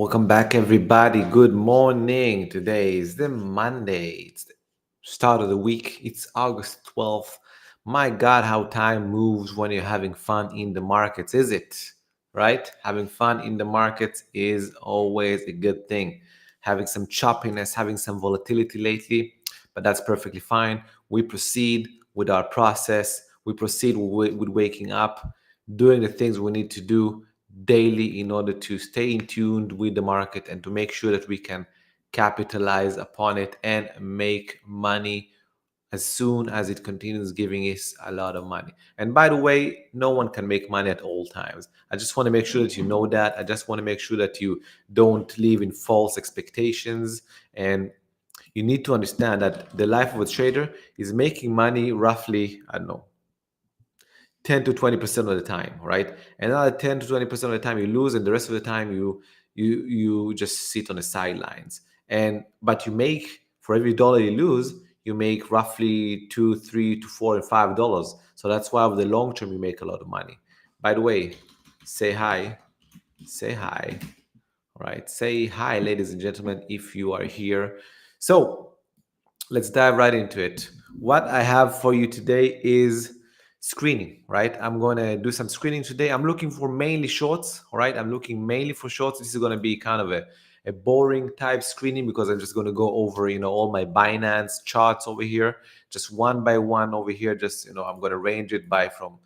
Welcome back, everybody. Good morning. Today is the Monday. It's the start of the week. It's August 12th. My God, how time moves when you're having fun in the markets, is it? Right? Having fun in the markets is always a good thing. Having some choppiness, having some volatility lately, but that's perfectly fine. We proceed with our process. We proceed with waking up, doing the things we need to do daily in order to stay in tune with the market and to make sure that we can capitalize upon it and make money as soon as it continues giving us a lot of money. And by the way, no one can make money at all times. I just want to make sure that you know that. I just want to make sure that you don't live in false expectations. And you need to understand that the life of a trader is making money roughly, I don't know, 10 to 20% of the time, right? Another 10 to 20% of the time you lose, and the rest of the time you just sit on the sidelines. And but you make, for every dollar you lose, you make roughly two, three to four and $5. So that's why over the long term you make a lot of money. By the way, say hi. Say hi. All right. Say hi, ladies and gentlemen, if you are here. So let's dive right into it. What I have for you today is screening, right? I'm going to do some screening today. I'm looking for mainly shorts, all right? I'm looking mainly for shorts. This is going to be kind of a boring type screening because I'm just going to go over, all my Binance charts over here, just one by one over here. Just, I'm going to range it by from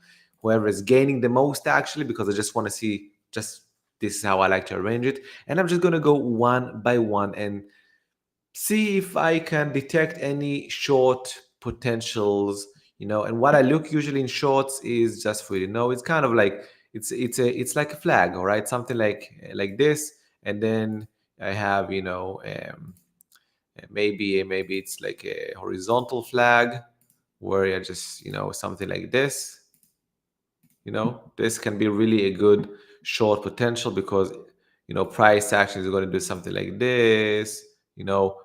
whoever is gaining the most actually, because I just want to see just this is how I like to arrange it. And I'm just going to go one by one and see if I can detect any short potentials, And what I look usually in shorts is, just for you to know, it's kind of like it's like a flag, all right, something like this, and then I have, maybe it's like a horizontal flag where I just, something like this. This can be really a good short potential because price action is going to do something like this,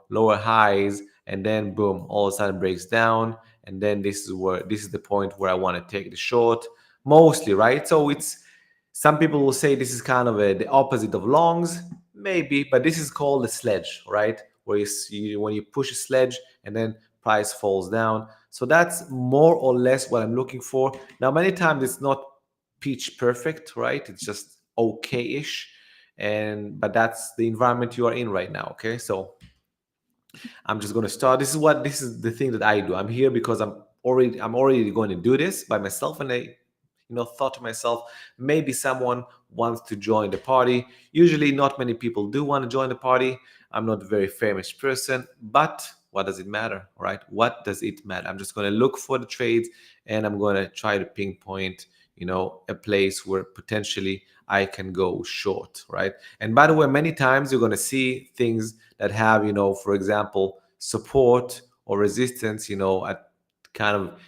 lower highs, and then boom, all of a sudden breaks down, and then this is the point where I want to take the short mostly, right? So it's, some people will say this is kind of the opposite of longs, maybe, but this is called a sledge, right? Where you see when you push a sledge and then price falls down. So that's more or less what I'm looking for. Now, many times it's not pitch perfect, right? It's just okay-ish, but that's the environment you are in right now. Okay, so I'm just going to start. This is the thing that I do. I'm here because I'm already going to do this by myself, and I thought to myself, maybe someone wants to join the party. Usually not many people do want to join the party. I'm not a very famous person, but what does it matter, right? What does it matter? I'm just going to look for the trades, and I'm going to try to pinpoint a place where potentially I can go short, right? And by the way, many times you're going to see things that have, for example, support or resistance, at kind of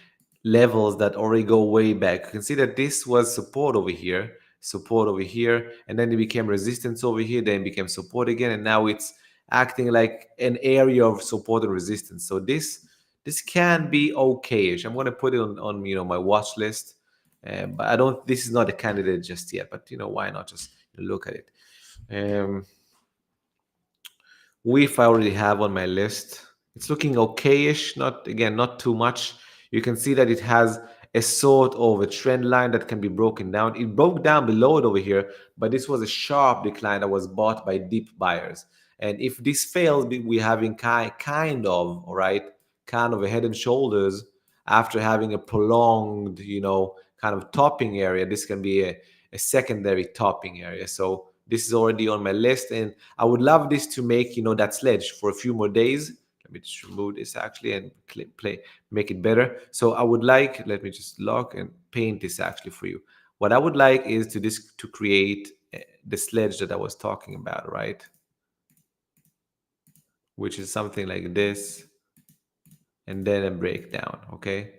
levels that already go way back. You can see that this was support over here, and then it became resistance over here, then it became support again, and now it's acting like an area of support and resistance. So this can be okay-ish. I'm going to put it on my watch list, but I don't. This is not a candidate just yet. But why not just look at it? Um, WIF I already have on my list. It's looking okay-ish, not too much. You can see that it has a sort of a trend line that can be broken down. It broke down below it over here, but this was a sharp decline that was bought by deep buyers. And if this fails, we're having kind of, all right, kind of a head and shoulders after having a prolonged, kind of topping area. This can be a secondary topping area. So this is already on my list, and I would love this to make that sledge for a few more days. Let me just remove this actually and make it better. So I would like, let me just lock and paint this actually for you. What I would like is to create the sledge that I was talking about, right? Which is something like this, and then a breakdown. Okay,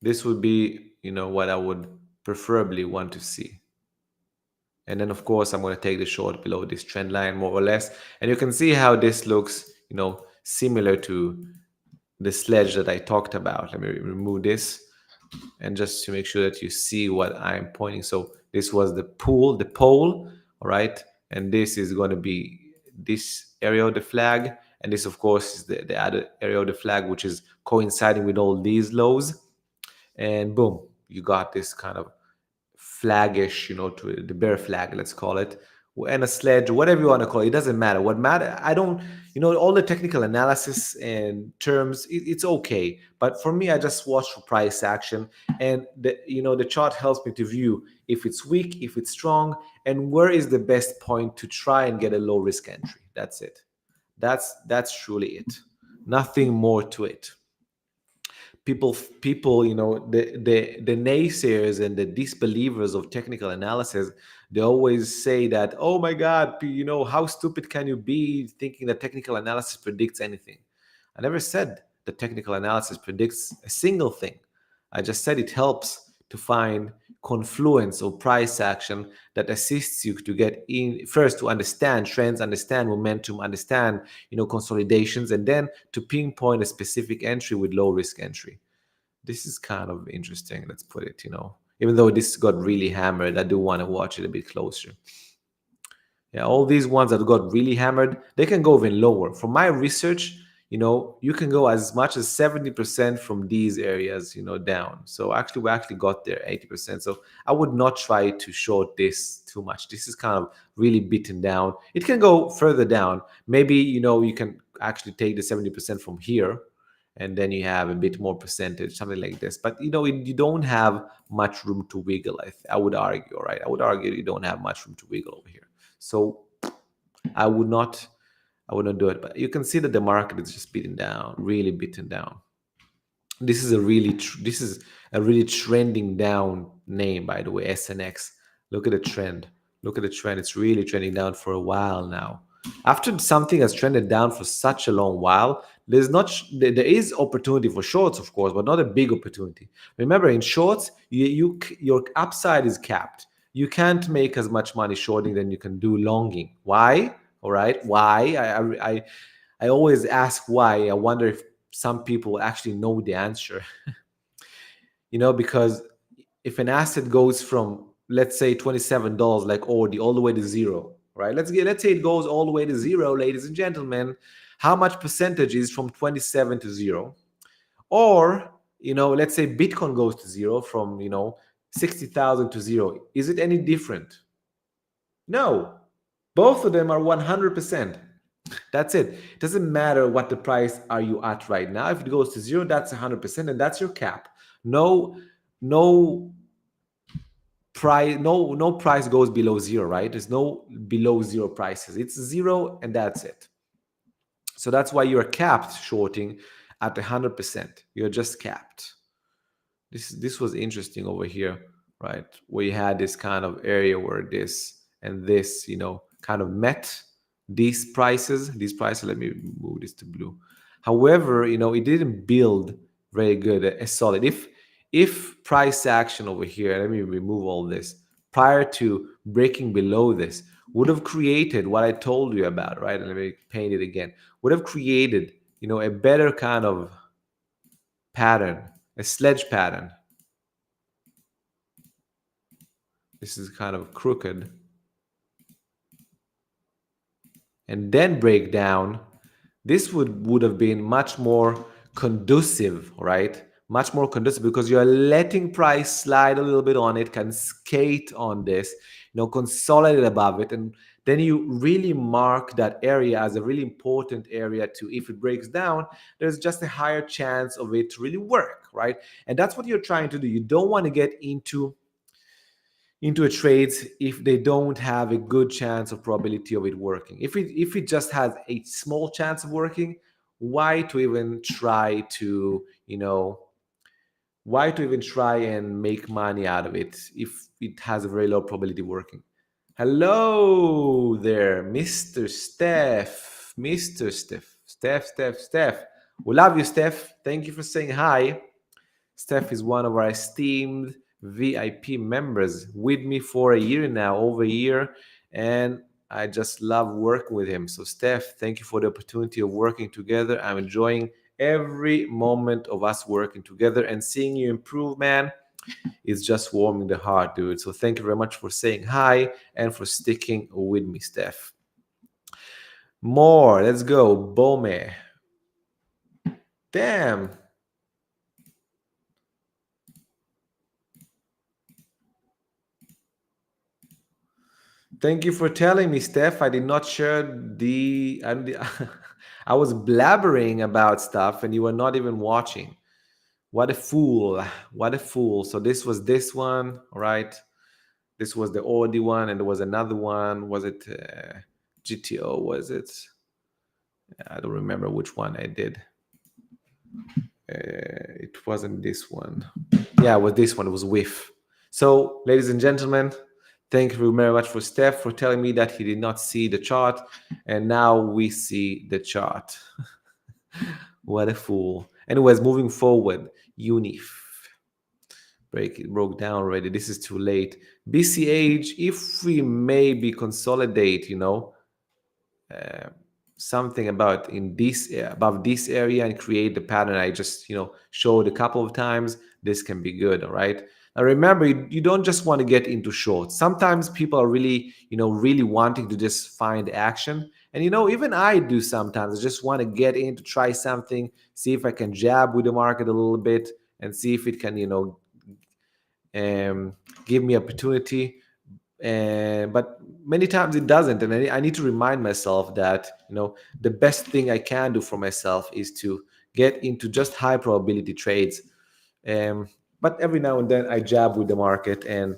this would be what I would preferably want to see. And then, of course, I'm going to take the short below this trend line more or less. And you can see how this looks, similar to the sledge that I talked about. Let me remove this, and just to make sure that you see what I'm pointing. So this was the pole, all right? and this is going to be this area of the flag, and this of course is the other area of the flag, which is coinciding with all these lows, and boom, you got this kind of flaggish, to the bear flag, let's call it, and a sledge, whatever you want to call it. It doesn't matter. What matter, I don't, all the technical analysis and terms, it's okay. But for me, I just watch for price action, and the chart helps me to view if it's weak, if it's strong, and where is the best point to try and get a low risk entry. That's it. That's truly it. Nothing more to it. People, the naysayers and the disbelievers of technical analysis, they always say that, oh my god, how stupid can you be thinking that technical analysis predicts anything? I never said that technical analysis predicts a single thing. I just said it helps to find confluence or price action that assists you to get in, first to understand trends, understand momentum, understand consolidations, and then to pinpoint a specific entry with low risk entry. This is kind of interesting, let's put it. Even though this got really hammered, I do want to watch it a bit closer. Yeah, all these ones that got really hammered, they can go even lower. From my research, you can go as much as 70% from these areas, down. So actually, we actually got there 80%. So I would not try to short this too much. This is kind of really beaten down. It can go further down. Maybe, you can actually take the 70% from here, and then you have a bit more percentage, something like this. But, you don't have much room to wiggle, I would argue, right? I would argue you don't have much room to wiggle over here. So I would not do it. But you can see that the market is just beaten down, really beaten down. This is a really trending down name, by the way, SNX. Look at the trend. Look at the trend. It's really trending down for a while now. After something has trended down for such a long while, there is opportunity for shorts, of course, but not a big opportunity. Remember, in shorts, your upside is capped. You can't make as much money shorting than you can do longing. Why? All right. Why? I always ask why. I wonder if some people actually know the answer. Because if an asset goes from, let's say, $27 like Ordi all the way to zero, right? Let's say it goes all the way to zero, ladies and gentlemen. How much percentage is from 27 to zero? Or, let's say Bitcoin goes to zero from, 60,000 to zero. Is it any different? No. Both of them are 100%. That's it. It doesn't matter what the price are you at right now. If it goes to zero, that's 100%, and that's your cap. No price, no price goes below zero, right? There's no below zero prices. It's zero, and that's it. So that's why you're capped shorting at 100%. You're just capped. This was interesting over here, right? Where you had this kind of area where this and this, kind of met these prices. Let me move this to blue. However, it didn't build very good, a solid. If price action over here, let me remove all this, prior to breaking below this, would have created what I told you about, right? And let me paint it again. Would have created, a better kind of pattern, a sledge pattern. This is kind of crooked. And then break down. This would have been much more conducive, right? Much more conducive, because you're letting price slide a little bit on it, can skate on this, consolidate above it, and then you really mark that area as a really important area to, if it breaks down, there's just a higher chance of it to really work, right? And that's what you're trying to do. You don't want to get into a trade if they don't have a good chance of probability of it working. If it just has a small chance of working, why to even try to and make money out of it if it has a very low probability of working? Hello there, Mr. Steph. Steph. We love you, Steph. Thank you for saying hi. Steph is one of our esteemed VIP members, with me for a year now, over a year, and I just love working with him. So Steph, thank you for the opportunity of working together. I'm enjoying every moment of us working together and seeing you improve, man. It's just warming the heart, dude. So thank you very much for saying hi and for sticking with me, Steph. More. Let's go. Bome. Damn. Thank you for telling me, Steph. I did not share I was blabbering about stuff and you were not even watching. What a fool. What a fool. So this was this one, all right? This was the Audi one, and there was another one. Was it GTO? Was it? I don't remember which one I did. It wasn't this one. Yeah, it was this one. It was WIF. So, ladies and gentlemen, thank you very much for Steph for telling me that he did not see the chart, and now we see the chart. What a fool. Anyways, moving forward, Unif. It broke down already. This is too late. BCH, if we maybe consolidate, uh, something about in this above this area and create the pattern I just showed a couple of times, this can be good. All right, now remember, you don't just want to get into shorts. Sometimes people are really really wanting to just find action, and even I do sometimes. I just want to get in to try something, see if I can jab with the market a little bit and see if it can give me opportunity. But many times it doesn't, and I need to remind myself that the best thing I can do for myself is to get into just high probability trades. But every now and then I jab with the market and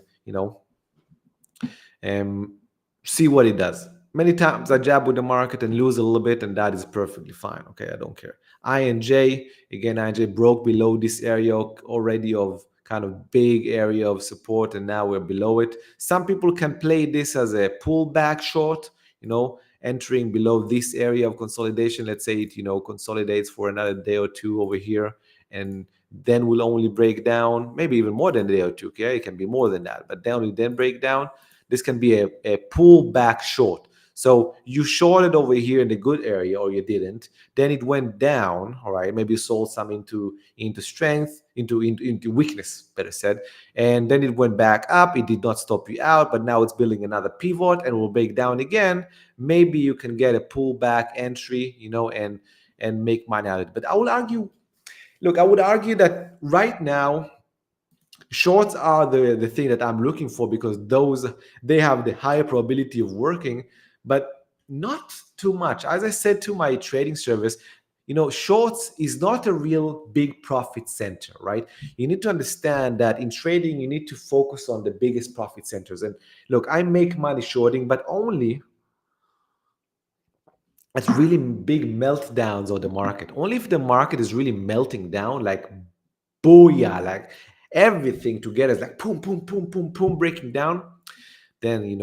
see what it does. Many times I jab with the market and lose a little bit, and that is perfectly fine. Okay, I don't care. INJ, again, INJ broke below this area already of kind of big area of support, and now we're below it. Some people can play this as a pullback short, entering below this area of consolidation. Let's say it consolidates for another day or two over here, and then will only break down, maybe even more than a day or two. Okay, it can be more than that, but then break down. This can be a pullback short. So you shorted over here in the good area, or you didn't. Then it went down. All right, maybe you sold some into strength, into weakness, better said. And then it went back up. It did not stop you out, but now it's building another pivot and will break down again. Maybe you can get a pullback entry, and make money out of it. But I would argue that right now shorts are the thing that I'm looking for, because they have the higher probability of working, but not too much. As I said to my trading service, shorts is not a real big profit center, right? You need to understand that in trading you need to focus on the biggest profit centers. And look, I make money shorting, but only at really big meltdowns of the market. Only if the market is really melting down, like booyah, like everything together is like boom, boom, boom, boom, boom, breaking down, then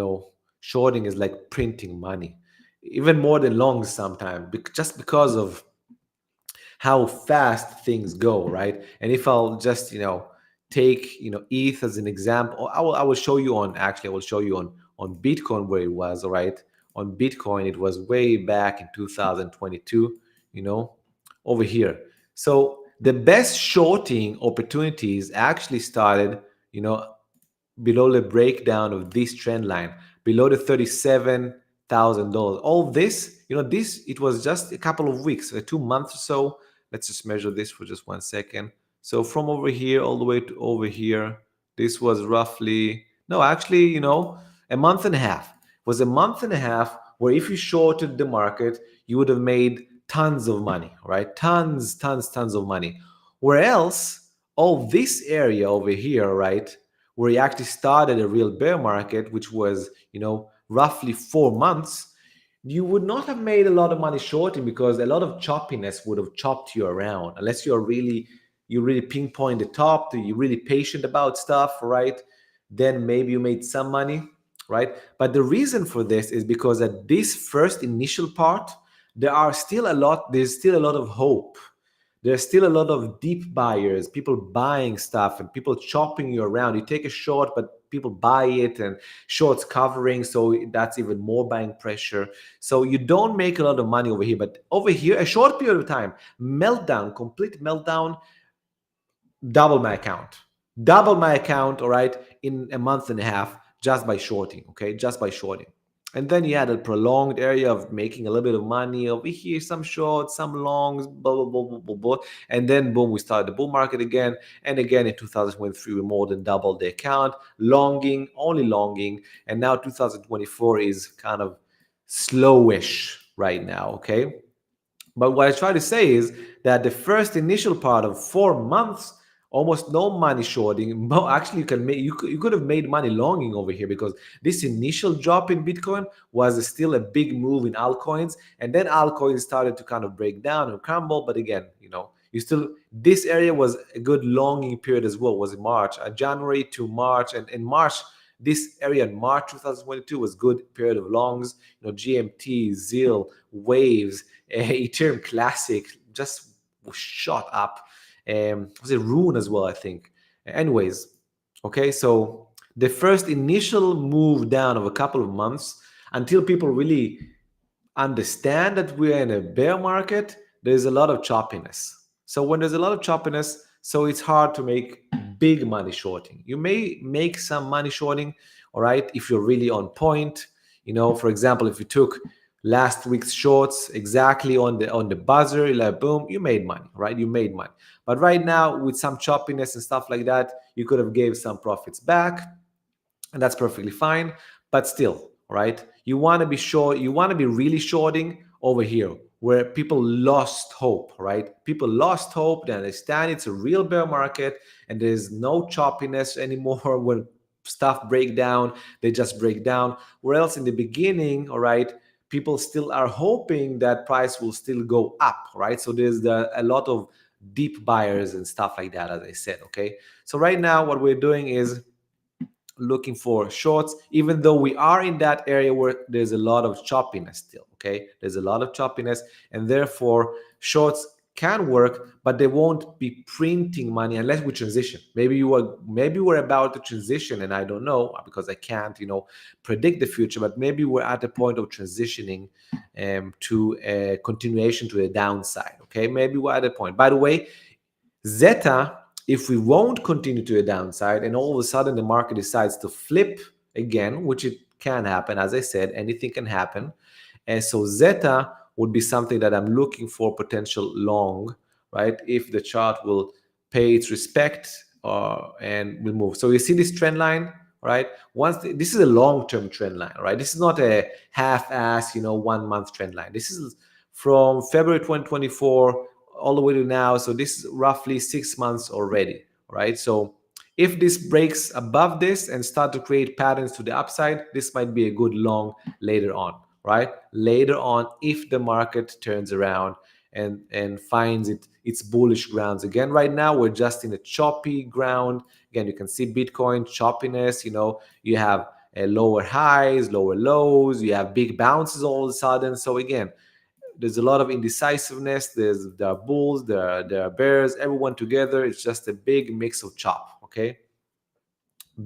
shorting is like printing money, even more than longs sometimes, just because of how fast things go, right? And if I'll just take ETH as an example, I will show you on Bitcoin where it was. All right, on Bitcoin it was way back in 2022, over here. So the best shorting opportunities actually started below the breakdown of this trend line, below the $37,000. All this, it was just a couple of weeks, 2 months or so. Let's just measure this for just 1 second. So from over here all the way to over here, this was roughly, no, actually, a month and a half. It was a month and a half where if you shorted the market, you would have made tons of money, right? Tons of money. Where else, all this area over here, right, where he actually started a real bear market, which was, roughly 4 months, you would not have made a lot of money shorting, because a lot of choppiness would have chopped you around, unless you really pinpoint the top, you're really patient about stuff, right? Then maybe you made some money, right? But the reason for this is because at this first initial part, there's still a lot of hope. There's still a lot of deep buyers, people buying stuff and people chopping you around. You take a short, but people buy it, and shorts covering, so that's even more buying pressure. So you don't make a lot of money over here. But over here, a short period of time, meltdown, complete meltdown, double my account. double my account, all right, in a month and a half just by shorting, okay, just by shorting. And then you had a prolonged area of making a little bit of money over here, some shorts, some longs, blah, blah, blah, blah, blah, blah. And then, boom, we started the bull market again. And again, in 2023, we more than doubled the account, longing, only longing. And now 2024 is kind of slowish right now, okay? But what I try to say is that the first initial part of 4 months, almost no money shorting. Actually, you could have made money longing over here, because this initial drop in Bitcoin was still a big move in altcoins, and then altcoins started to kind of break down and crumble. But again, you still, this area was a good longing period as well. Was in March, January to March, and in March. This area in March 2022 was good period of longs. GMT, ZIL, Waves, Ethereum Classic just shot up. Was it Rune as well, I think. Anyways, okay, so the first initial move down of a couple of months, until people really understand that we're in a bear market, there's a lot of choppiness. So when there's a lot of choppiness, so it's hard to make big money shorting. You may make some money shorting, all right, if you're really on point. For example, if you took last week's shorts exactly on the buzzer, like boom, you made money, right? You made money. But right now, with some choppiness and stuff like that, you could have gave some profits back, and that's perfectly fine. But still, right? You want to be short. You want to be really shorting over here, where people lost hope, right? People lost hope. They understand it's a real bear market, and there's no choppiness anymore. When stuff break down, they just break down. Where else in the beginning, all right, people still are hoping that price will still go up, right? So there's a lot of deep buyers and stuff like that, as I said. Okay, so right now what we're doing is looking for shorts, even though we are in that area where there's a lot of choppiness still. Okay, there's a lot of choppiness, and therefore shorts can work, but they won't be printing money unless we transition. Maybe we're about to transition, and I don't know, because I can't predict the future, but maybe we're at a point of transitioning to a continuation to the downside. Okay, maybe we're at a point. By the way, Zeta, if we won't continue to a downside and all of a sudden the market decides to flip again, which it can happen, as I said, anything can happen. And so Zeta would be something that I'm looking for potential long, right? If the chart will pay its respect and will move. So you see this trend line, right? This is a long-term trend line, right? This is not a half-ass, 1 month trend line. This is from February 2024 all the way to now. So this is roughly 6 months already, right? So if this breaks above this and start to create patterns to the upside, this might be a good long later on, right? Later on, if the market turns around and finds its bullish grounds again. Right now, we're just in a choppy ground. Again, you can see Bitcoin choppiness. You have lower highs, lower lows. You have big bounces all of a sudden. So again, there's a lot of indecisiveness. There are bulls, there are bears, everyone together. It's just a big mix of chop. Okay,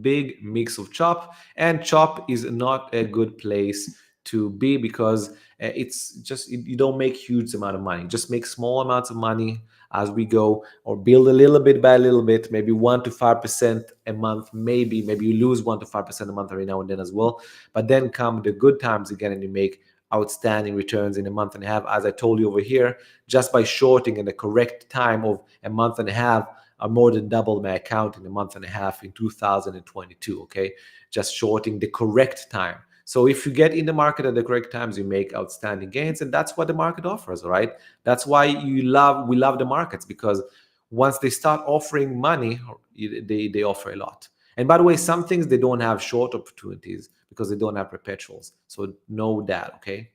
big mix of chop, and chop is not a good place to be, because it's just you don't make huge amount of money. Just make small amounts of money as we go, or build a little bit by a little bit, maybe 1 to 5% a month. Maybe you lose 1 to 5% a month every now and then as well. But then come the good times again, and you make outstanding returns in a month and a half. As I told you over here, just by shorting in the correct time of a month and a half, I more than doubled my account in a month and a half in 2022. Okay, just shorting the correct time. So if you get in the market at the correct times, you make outstanding gains, and that's what the market offers. All right, that's why we love the markets, because once they start offering money, they offer a lot. And by the way, some things they don't have short opportunities because they don't have perpetuals. So know that. Okay.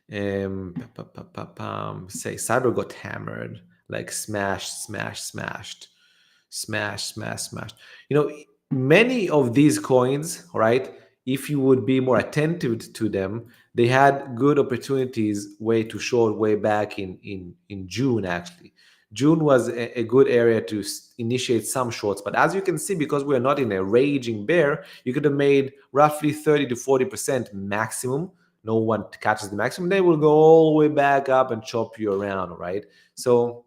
Say Cyber got hammered, like smashed. Many of these coins, right? If you would be more attentive to them, they had good opportunities way too short way back in June. Actually, June was a good area to initiate some shorts. But as you can see, because we're not in a raging bear, you could have made roughly 30 to 40% maximum. No one catches the maximum, they will go all the way back up and chop you around, right? So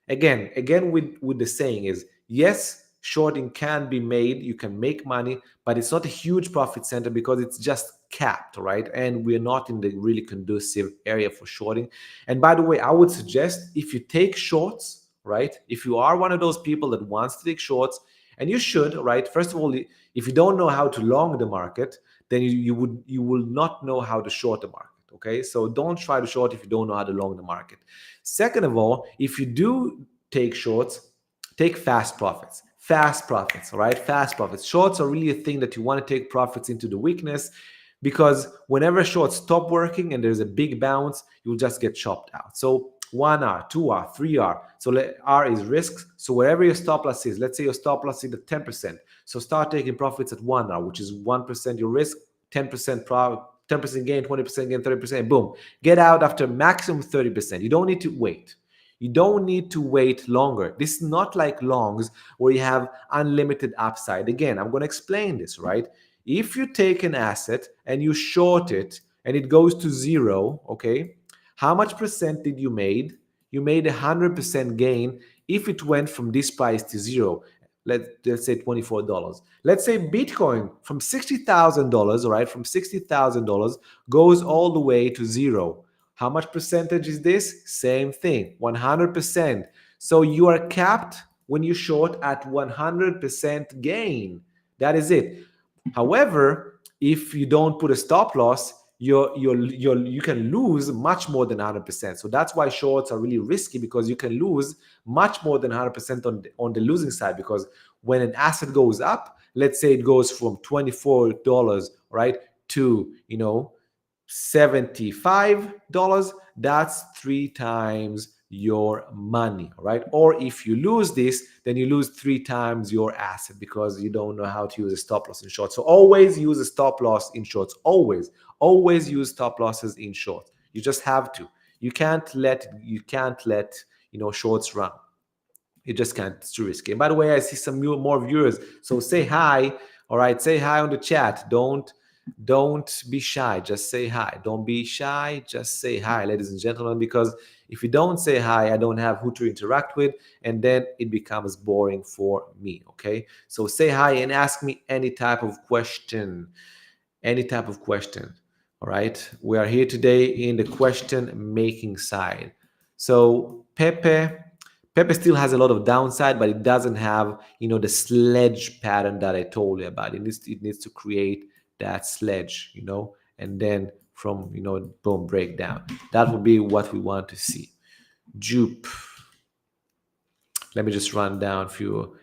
again with the saying is, Yes, shorting can be made, you can make money, but it's not a huge profit center because it's just capped, right? And we're not in the really conducive area for shorting. And by the way, I would suggest if you take shorts, right? If you are one of those people that wants to take shorts, and you should, right? First of all, if you don't know how to long the market, then you will not know how to short the market. Okay, so don't try to short if you don't know how to long the market. Second of all, if you do take shorts, take fast profits. Fast profits, all right? Fast profits. Shorts are really a thing that you want to take profits into the weakness, because whenever shorts stop working and there's a big bounce, you'll just get chopped out. So 1R, 2R, 3R. So R is risks. So wherever your stop loss is, let's say your stop loss is at 10%. So start taking profits at 1R, which is 1% your risk, 10% 10% gain, 20% gain, 30%, boom. Get out after maximum 30%. You don't need to wait. You don't need to wait longer. This is not like longs where you have unlimited upside. Again, I'm going to explain this, right? If you take an asset and you short it and it goes to zero, okay, how much percent did you made? You made 100% gain if it went from this price to zero. Let's say $24. Let's say Bitcoin from $60,000, right? From $60,000 goes all the way to zero. How much percentage is this? Same thing, 100%. So you are capped when you short at 100% gain. That is it. However, if you don't put a stop loss, you can lose much more than 100%. So that's why shorts are really risky, because you can lose much more than 100% on the losing side. Because when an asset goes up, let's say it goes from $24, right, to $75, that's 3 times your money, right? Or if you lose this, then you lose 3 times your asset because you don't know how to use a stop loss in shorts. So always use a stop loss in shorts. Always use stop losses in shorts. You just have to. You can't let shorts run. You just can't. It's too risky. And by the way, I see some more viewers. So say hi. All right, say hi on the chat. Don't be shy. Just say hi. Don't be shy. Just say hi, ladies and gentlemen, because if you don't say hi, I don't have who to interact with, and then it becomes boring for me, okay? So say hi and ask me any type of question. Any type of question, all right? We are here today in the question-making side. So Pepe still has a lot of downside, but it doesn't have, the sledge pattern that I told you about. It needs to create that sledge, and then from, boom, breakdown. That would be what we want to see. Jupe. Let me just run down through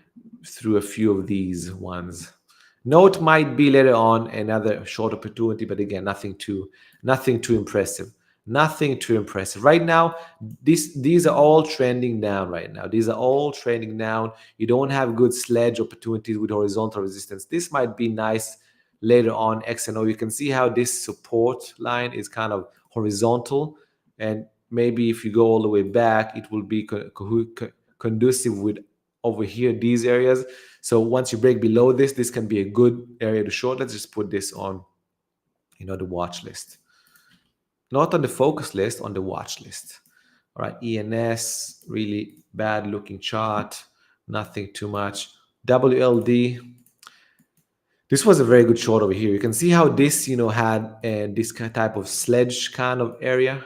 a few of these ones. Note might be later on another short opportunity, but again, nothing too impressive. Nothing too impressive. Right now, these are all trending down right now. These are all trending down. You don't have good sledge opportunities with horizontal resistance. This might be nice later on, XNO. You can see how this support line is kind of horizontal, and maybe if you go all the way back, it will be conducive with over here, these areas. So once you break below this can be a good area to short. Let's just put this on, the watch list. Not on the focus list, on the watch list. All right, ENS, really bad looking chart. Nothing too much. WLD. This was a very good short over here. You can see how this, had this type of sledge kind of area.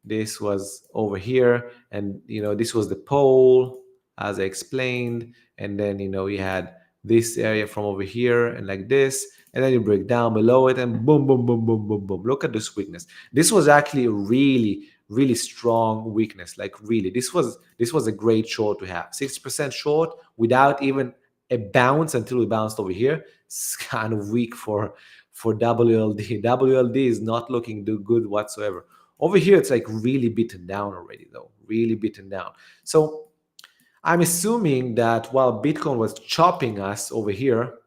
This was over here, and this was the pole, as I explained, and then you had this area from over here and like this, and then you break down below it, and boom, boom, boom, boom, boom, boom. Look at this weakness. This was actually a really, really strong weakness. Like really, this was a great short to have. 60% short without even a bounce until we bounced over here. It's kind of weak for WLD. WLD is not looking good whatsoever. Over here, it's like really beaten down already, though. Really beaten down. So I'm assuming that while Bitcoin was chopping us over here,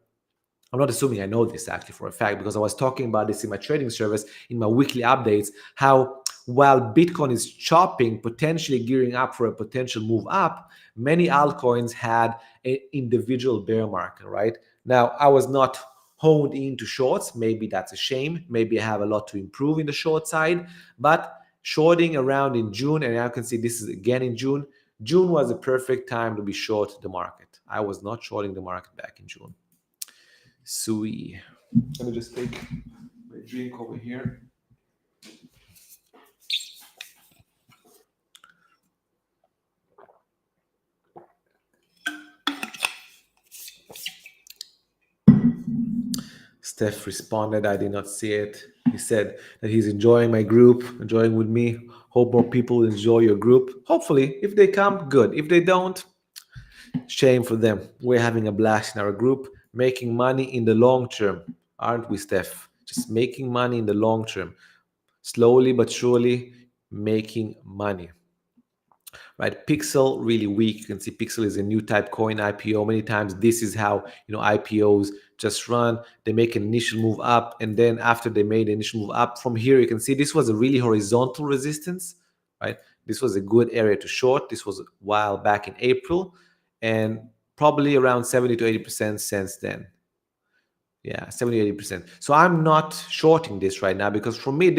I'm not assuming, I know this actually for a fact, because I was talking about this in my trading service, in my weekly updates, how while Bitcoin is chopping, potentially gearing up for a potential move up, many altcoins had an individual bear market, right? Now, I was not honed into shorts. Maybe that's a shame. Maybe I have a lot to improve in the short side, but shorting around in June, and I can see this is again in June. June was a perfect time to be short the market. I was not shorting the market back in June. Sui. Let me just take my drink over here. Steph responded, I did not see it. He said that he's enjoying my group, enjoying with me. Hope more people enjoy your group. Hopefully, if they come, good. If they don't, shame for them. We're having a blast in our group, making money in the long term, aren't we, Steph? Just making money in the long term. Slowly but surely making money. Right, Pixel really weak. You can see Pixel is a new type coin IPO. Many times this is how IPOs just run. They make an initial move up, and then after they made the initial move up, from here you can see this was a really horizontal resistance. Right, this was a good area to short. This was a while back in April, and probably around 70 to 80% since then. Yeah, 70, 80%. So I'm not shorting this right now because for me,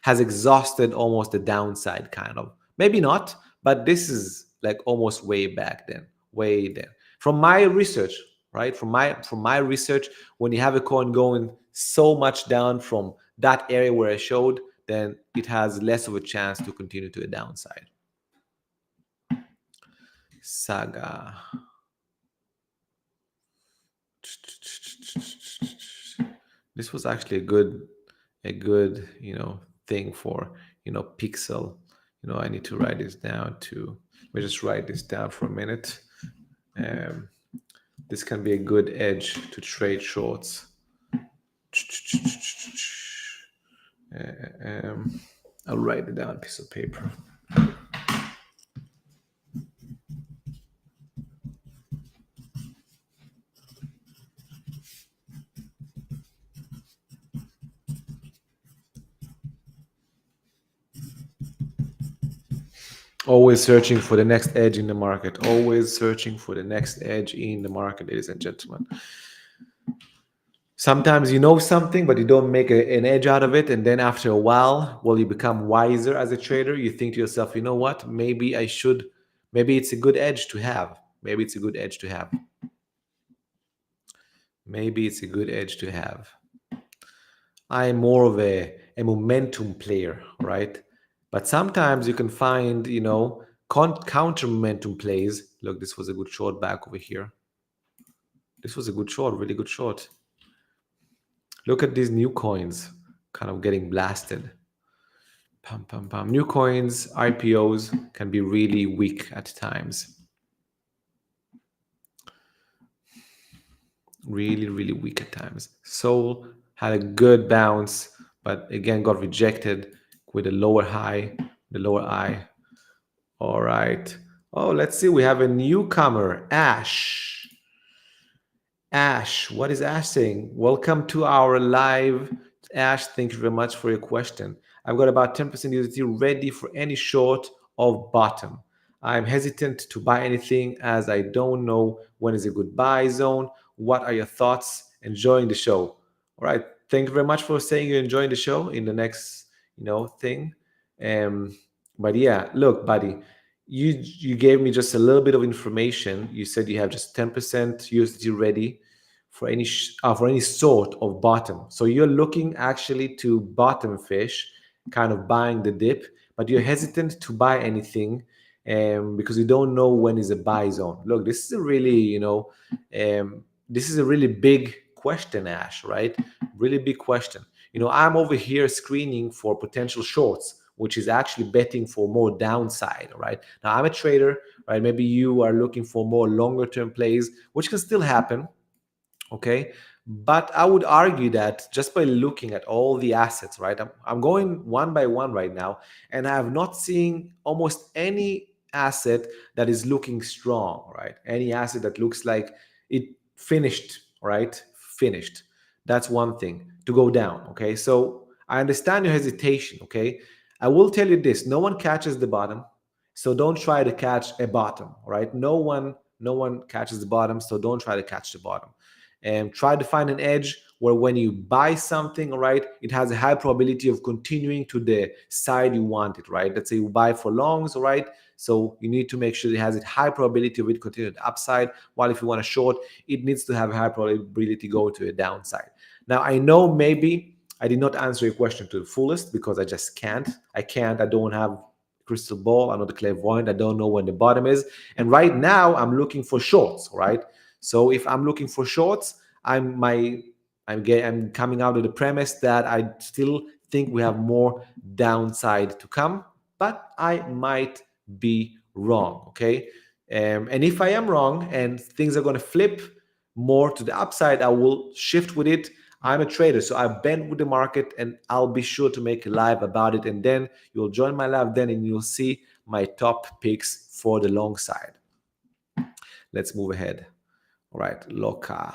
has exhausted almost the downside kind of. Maybe not, but this is like almost way back then, way then. From my research, right? From my research, when you have a coin going so much down from that area where I showed, then it has less of a chance to continue to a downside. Saga. This was actually a good thing for Pixel. I need to write this down too. Let me just write this down for a minute. This can be a good edge to trade shorts. I'll write it down on a piece of paper. Always searching for the next edge in the market. Always searching for the next edge in the market, ladies and gentlemen. Sometimes you know something, but you don't make an edge out of it. And then after a while, you become wiser as a trader. You think to yourself, you know what? Maybe it's a good edge to have. Maybe it's a good edge to have. Maybe it's a good edge to have. I'm more of a momentum player, right? But sometimes you can find, counter momentum plays. Look, this was a good short back over here. This was a good short, really good short. Look at these new coins kind of getting blasted. Pum, pum, pum. New coins, IPOs can be really weak at times. Really, really weak at times. Sol had a good bounce, but again got rejected with a lower high, the lower eye. All right. Oh, let's see. We have a newcomer, Ash. Ash, what is Ash saying? Welcome to our live. Ash, thank you very much for your question. I've got about 10% USDT ready for any short of bottom. I'm hesitant to buy anything as I don't know when is a good buy zone. What are your thoughts? Enjoying the show. All right. Thank you very much for saying you're enjoying the show in the next, thing. But yeah, look, buddy, you gave me just a little bit of information. You said you have just 10% USDT ready for any sort of bottom. So you're looking actually to bottom fish, kind of buying the dip, but you're hesitant to buy anything because you don't know when is a buy zone. Look, this is a really, this is a really big question, Ash, right? Really big question. I'm over here screening for potential shorts, which is actually betting for more downside, right? Now, I'm a trader, right? Maybe you are looking for more longer term plays, which can still happen, okay? But I would argue that just by looking at all the assets, right? I'm going one by one right now, and I have not seen almost any asset that is looking strong, right? Any asset that looks like it finished, right? Finished. That's one thing to go down, okay? So I understand your hesitation, okay? I will tell you this, no one catches the bottom, so don't try to catch a bottom, right? No one catches the bottom, so don't try to catch the bottom. And try to find an edge where when you buy something, all right, it has a high probability of continuing to the side you want it, right? Let's say you buy for longs, all right? So you need to make sure it has a high probability of it continuing to the upside, while if you want to short, it needs to have a high probability to go to a downside. Now, I know maybe I did not answer your question to the fullest because I just can't. I don't have crystal ball. I'm not a clairvoyant. I don't know when the bottom is. And right now, I'm looking for shorts, right? So if I'm looking for shorts, I'm coming out of the premise that I still think we have more downside to come, but I might be wrong. Okay, and if I am wrong and things are going to flip more to the upside, I will shift with it. I'm a trader, so I bend with the market, and I'll be sure to make a live about it. And then you'll join my live then, and you'll see my top picks for the long side. Let's move ahead. All right, Loka.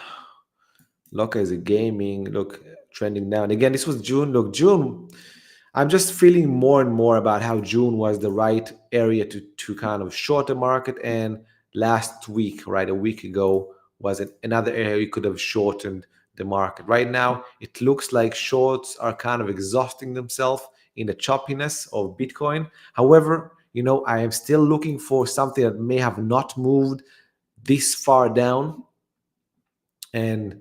Loka is a gaming. Look, trending down. Again, this was June. Look, June, I'm just feeling more and more about how June was the right area to kind of short the market. And last week, right, a week ago, was another area you could have shortened the market. Right now, it looks like shorts are kind of exhausting themselves in the choppiness of Bitcoin. However, I am still looking for something that may have not moved this far down and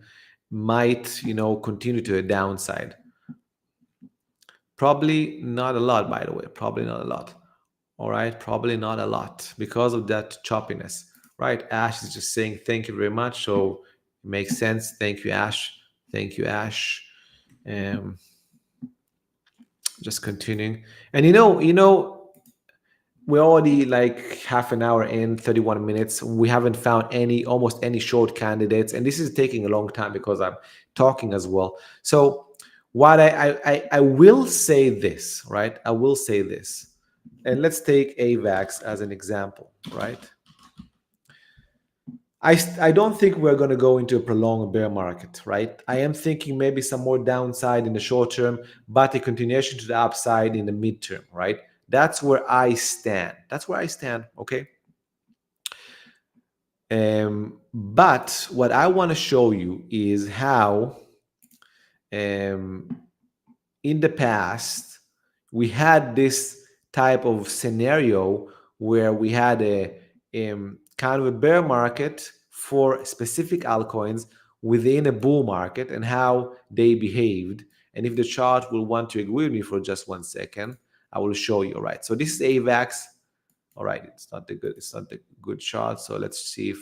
might, continue to a downside. Probably not a lot, by the way. Probably not a lot. All right, probably not a lot because of that choppiness. Right, Ash is just saying thank you very much. So it makes sense. Thank you, Ash. Thank you, Ash. Just continuing. And we're already like half an hour in, 31 minutes. We haven't found almost any short candidates, and this is taking a long time because I'm talking as well. So what I will say this, right? I will say this, and let's take AVAX as an example, right? I don't think we're going to go into a prolonged bear market, right? I am thinking maybe some more downside in the short term, but a continuation to the upside in the midterm, right? That's where I stand. That's where I stand, okay? But what I want to show you is how in the past we had this type of scenario where we had a kind of a bear market for specific altcoins within a bull market and how they behaved. And if the chart will want to agree with me for just 1 second, I will show you. All right, so this is AVAX. All right, it's not the good chart. So let's see if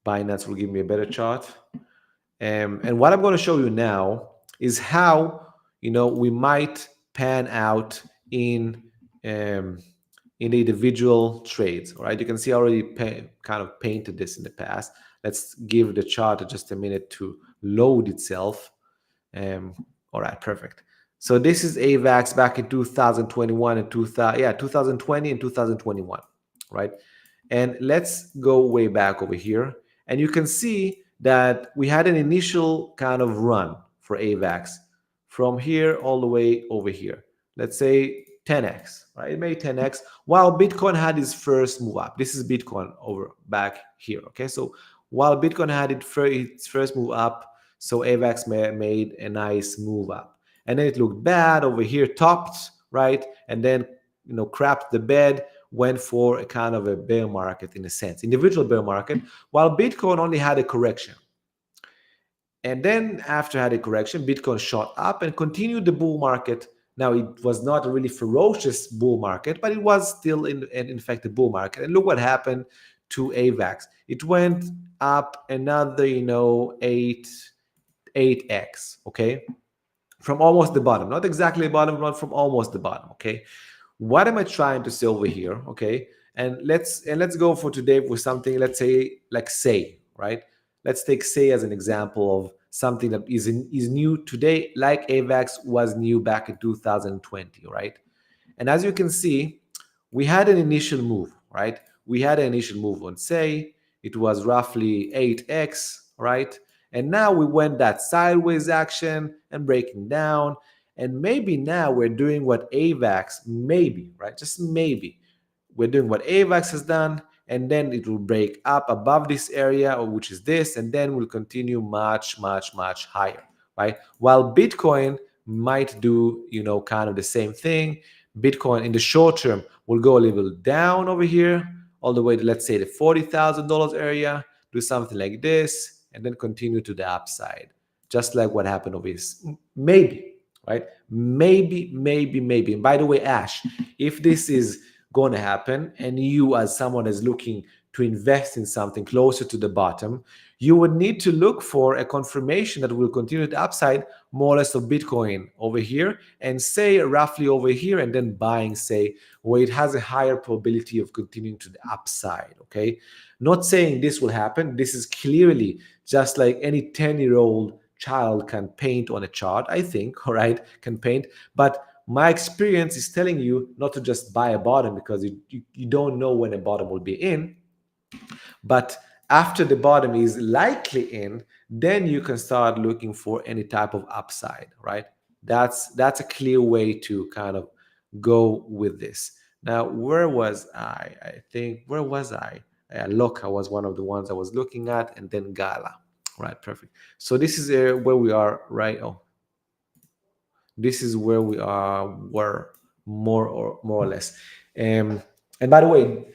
Binance will give me a better chart. And what I'm going to show you now is how we might pan out in individual trades. All right, you can see I already kind of painted this in the past. Let's give the chart just a minute to load itself. All right, perfect. So this is AVAX back in 2021 and 2020 and 2021, right? And let's go way back over here, and you can see that we had an initial kind of run for AVAX from here all the way over here. Let's say 10x, right? It made 10x while Bitcoin had its first move up. This is Bitcoin over back here, okay? So while Bitcoin had its first move up, so AVAX made a nice move up. And then it looked bad over here, topped, right? And then, crapped the bed, went for a kind of a bear market in a sense, individual bear market, while Bitcoin only had a correction. And then after had a correction, Bitcoin shot up and continued the bull market. Now, it was not a really ferocious bull market, but it was still in fact a bull market. And look what happened to AVAX. It went up another, 8x, okay? From almost the bottom, not exactly the bottom, but from almost the bottom, okay? What am I trying to say over here, okay? And let's go for today with something, let's say, like Say, right? Let's take Say as an example of something that is new today, like AVAX was new back in 2020, right? And as you can see, we had an initial move, right? We had an initial move on Say. It was roughly 8x, right? And now we went that sideways action and breaking down. And maybe now we're doing what AVAX, maybe, right? Just maybe. We're doing what AVAX has done. and then it will break up above this area, which is this, and then will continue much, much, much higher, right? While Bitcoin might do, kind of the same thing. Bitcoin in the short term will go a little down over here, all the way to, let's say, the $40,000 area, do something like this, and then continue to the upside, just like what happened over here. Maybe, right? Maybe. And by the way, Ash, if this is going to happen and you, as someone is looking to invest in something closer to the bottom, you would need to look for a confirmation that will continue the upside, more or less, of Bitcoin over here, and say roughly over here, and then buying, say, where it has a higher probability of continuing to the upside. Okay, not saying this will happen. This is clearly just like any 10-year-old child can paint on a chart, I think, all right, can paint. But my experience is telling you not to just buy a bottom, because you don't know when a bottom will be in. But after the bottom is likely in, then you can start looking for any type of upside, right? That's a clear way to kind of go with this. Now, where was I? I think, where was I? Loka was one of the ones I was looking at, and then Gala. Right, perfect. So this is where we are, right? Oh, this is where we were more or less. And by the way,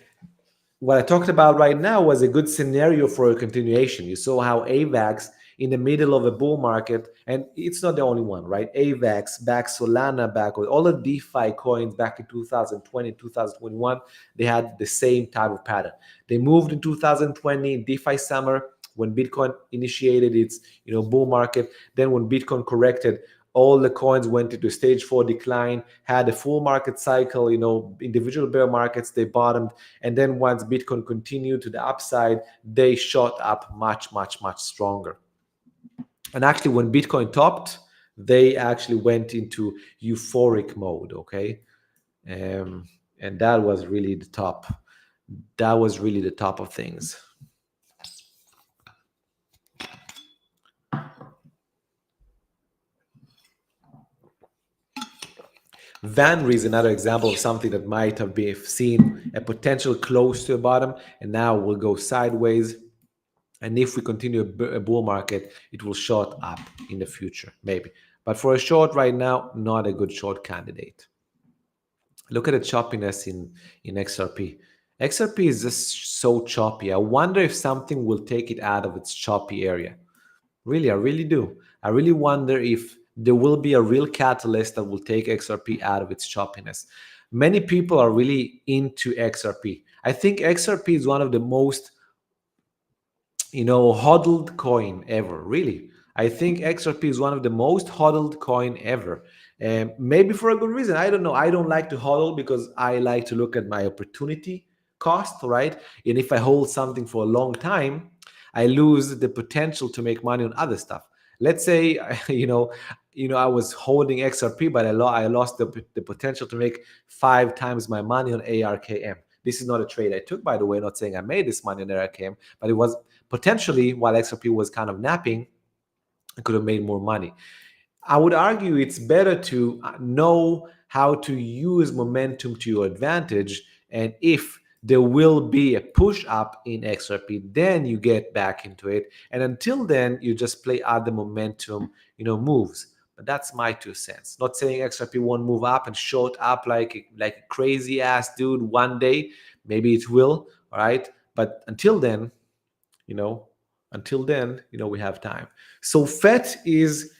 what I talked about right now was a good scenario for a continuation. You saw how AVAX in the middle of a bull market, and it's not the only one, right? AVAX, back Solana, back all the DeFi coins back in 2020, 2021, they had the same type of pattern. They moved in 2020, DeFi summer, when Bitcoin initiated its bull market. Then when Bitcoin corrected, all the coins went into stage 4 decline, had a full market cycle, individual bear markets, they bottomed. And then once Bitcoin continued to the upside, they shot up much, much, much stronger. And actually, when Bitcoin topped, they actually went into euphoric mode, okay? And that was really the top. That was really the top of things. Vanry is another example of something that might have been seen a potential close to a bottom, and now will go sideways. And if we continue a bull market, it will short up in the future, maybe. But for a short right now, not a good short candidate. Look at the choppiness in XRP. XRP is just so choppy. I wonder if something will take it out of its choppy area. Really, I really do. I really wonder if there will be a real catalyst that will take XRP out of its choppiness. Many people are really into XRP. I think XRP is one of the most, hodled coin ever. Really, I think XRP is one of the most hodled coin ever. Maybe for a good reason. I don't know. I don't like to hodl because I like to look at my opportunity cost, right? And if I hold something for a long time, I lose the potential to make money on other stuff. Let's say, I was holding XRP, but I lost the potential to make 5 times my money on ARKM. This is not a trade I took, by the way, not saying I made this money on ARKM, but it was potentially, while XRP was kind of napping, I could have made more money. I would argue it's better to know how to use momentum to your advantage. And if there will be a push up in XRP, then you get back into it. And until then, you just play out the momentum, moves. But that's my 2 cents. Not saying XRP won't move up and short up like a crazy ass dude one day. Maybe it will, all right? But until then, we have time. So FET is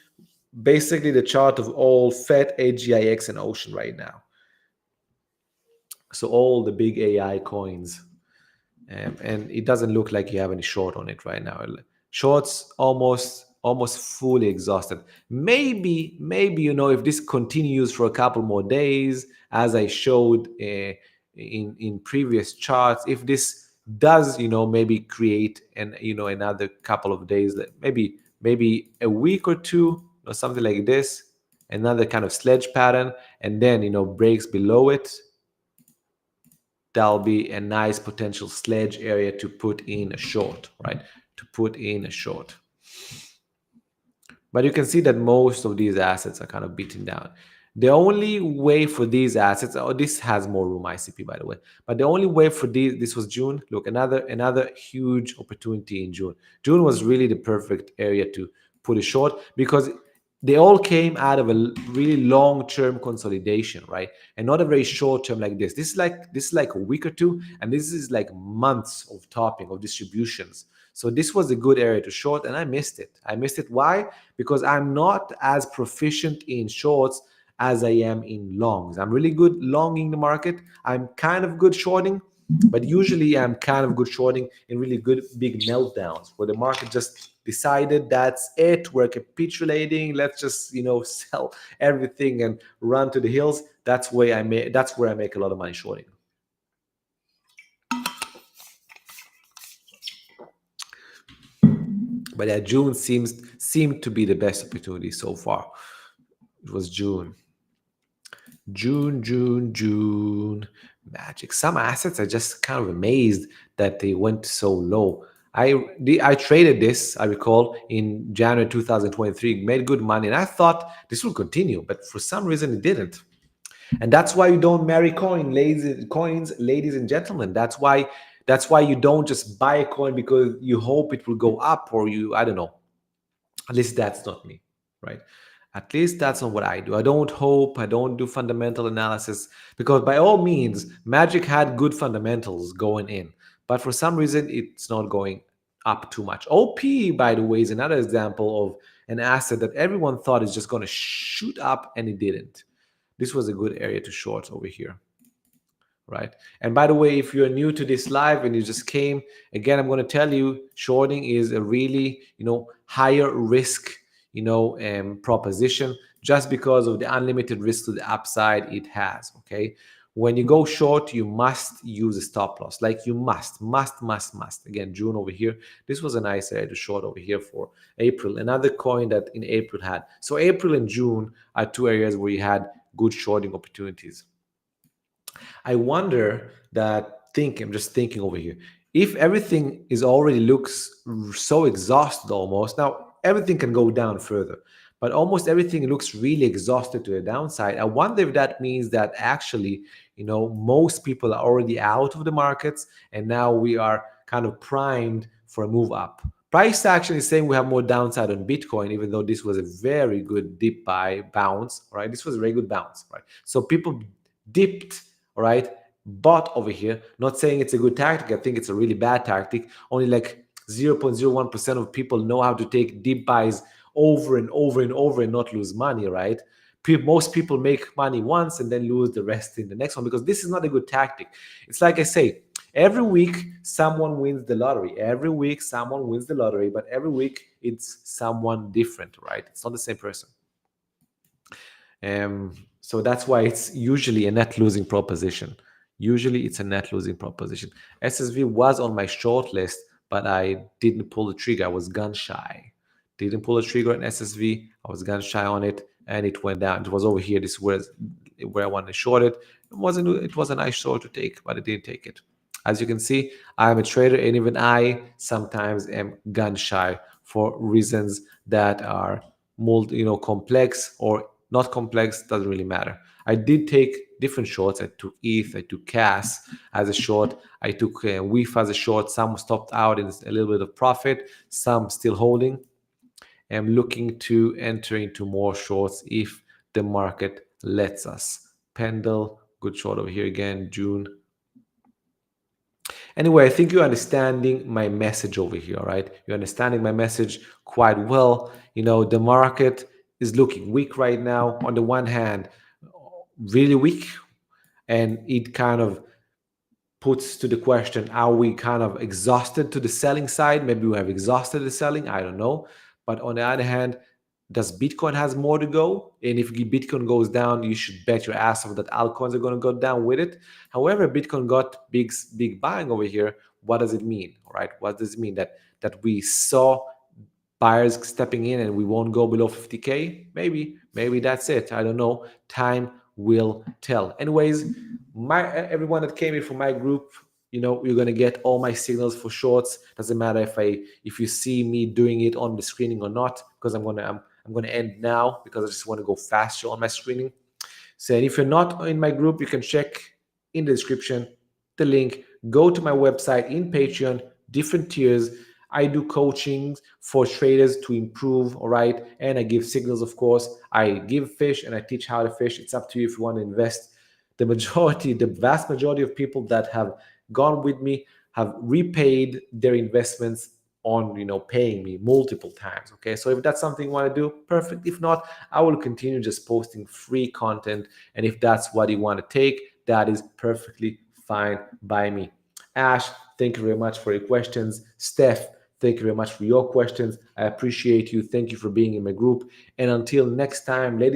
basically the chart of all FET, AGIX, and Ocean right now. So all the big AI coins. And it doesn't look like you have any short on it right now. Shorts almost fully exhausted. Maybe if this continues for a couple more days, as I showed in previous charts, if this does maybe create another couple of days, maybe a week or two or something like this, another kind of sledge pattern, and then breaks below it, that'll be a nice potential sledge area to put in a short, right? To put in a short. But you can see that most of these assets are kind of beaten down. The only way for these assets, oh, this has more room ICP by the way, but the only way for these, this was June. Look, another huge opportunity in June. June was really the perfect area to put a short because they all came out of a really long-term consolidation, right? And not a very short-term like this. This is like a week or two, and this is like months of topping of distributions. So this was a good area to short, and I missed it. I missed it. Why? Because I'm not as proficient in shorts as I am in longs. I'm really good longing the market. I'm kind of good shorting, but usually I'm kind of good shorting in really good big meltdowns where the market just decided that's it, we're capitulating, let's just sell everything and run to the hills. That's where I make a lot of money shorting. But yeah, June seemed to be the best opportunity so far. It was June. June. Magic. Some assets are just kind of amazed that they went so low. I traded this, I recall, in January 2023, made good money, and I thought this will continue, but for some reason it didn't. And that's why you don't marry coins, ladies and gentlemen. That's why you don't just buy a coin because you hope it will go up, or I don't know. At least that's not me, right? At least that's not what I do. I don't hope, I don't do fundamental analysis because by all means, Magic had good fundamentals going in, but for some reason, it's not going up too much. OP, by the way, is another example of an asset that everyone thought is just going to shoot up and it didn't. This was a good area to short over here, right? And by the way, if you're new to this live and you just came, again, I'm going to tell you, shorting is a really, higher risk, proposition just because of the unlimited risk to the upside it has, okay? When you go short, you must use a stop loss. Like you must. Again, June over here. This was a nice area to short over here for April. Another coin that in April had. So April and June are two areas where you had good shorting opportunities. I wonder I'm just thinking over here. If everything is already looks so exhausted almost, now everything can go down further, but almost everything looks really exhausted to the downside. I wonder if that means that actually, most people are already out of the markets and now we are kind of primed for a move up. Price action is saying we have more downside on Bitcoin, even though this was a very good dip by bounce, right? This was a very good bounce, right? So people dipped, all right, bought over here. Not saying it's a good tactic. I think it's a really bad tactic. Only like 0.01% of people know how to take deep buys over and over and over and not lose money, right? Most people make money once and then lose the rest in the next one because this is not a good tactic. It's like I say, every week someone wins the lottery. Every week someone wins the lottery, but every week it's someone different, right? It's not the same person. So that's why it's usually a net losing proposition. Usually it's a net losing proposition. SSV was on my short list, but I didn't pull the trigger. I was gun shy. Didn't pull the trigger on SSV. I was gun shy on it, and it went down. It was over here. This was where I wanted to short it. It was a nice short to take, but I didn't take it. As you can see, I'm a trader, and even I sometimes am gun shy for reasons that are complex or not complex, doesn't really matter. I did take different shorts. I took ETH, I took CAS as a short, I took WEEF as a short. Some stopped out in a little bit of profit, some still holding. I'm looking to enter into more shorts if the market lets us. Pendle, good short over here again, June. Anyway, I think you're understanding my message over here, right? You're understanding my message quite well. The market is looking weak right now. On the one hand, really weak, and it kind of puts to the question, are we kind of exhausted to the selling side? Maybe we have exhausted the selling, I don't know. But on the other hand, does Bitcoin has more to go? And if Bitcoin goes down, you should bet your ass off that altcoins are going to go down with it. However, Bitcoin got big buying over here. What does it mean, right? What does it mean that we saw buyers stepping in and we won't go below 50K? Maybe that's it. I don't know. Time will tell. Anyways, everyone that came in from my group, you're gonna get all my signals for shorts. Doesn't matter if you see me doing it on the screening or not, because I'm gonna end now because I just want to go faster on my screening. So, and if you're not in my group, you can check in the description the link. Go to my website in Patreon, different tiers. I do coaching for traders to improve, all right? And I give signals, of course. I give fish and I teach how to fish. It's up to you if you want to invest. The vast majority of people that have gone with me have repaid their investments on paying me multiple times. Okay, so if that's something you want to do, perfect. If not, I will continue just posting free content, and if that's what you want to take, that is perfectly fine by me. Ash, thank you very much for your questions. Steph, thank you very much for your questions. I appreciate you. Thank you for being in my group, and until next time, ladies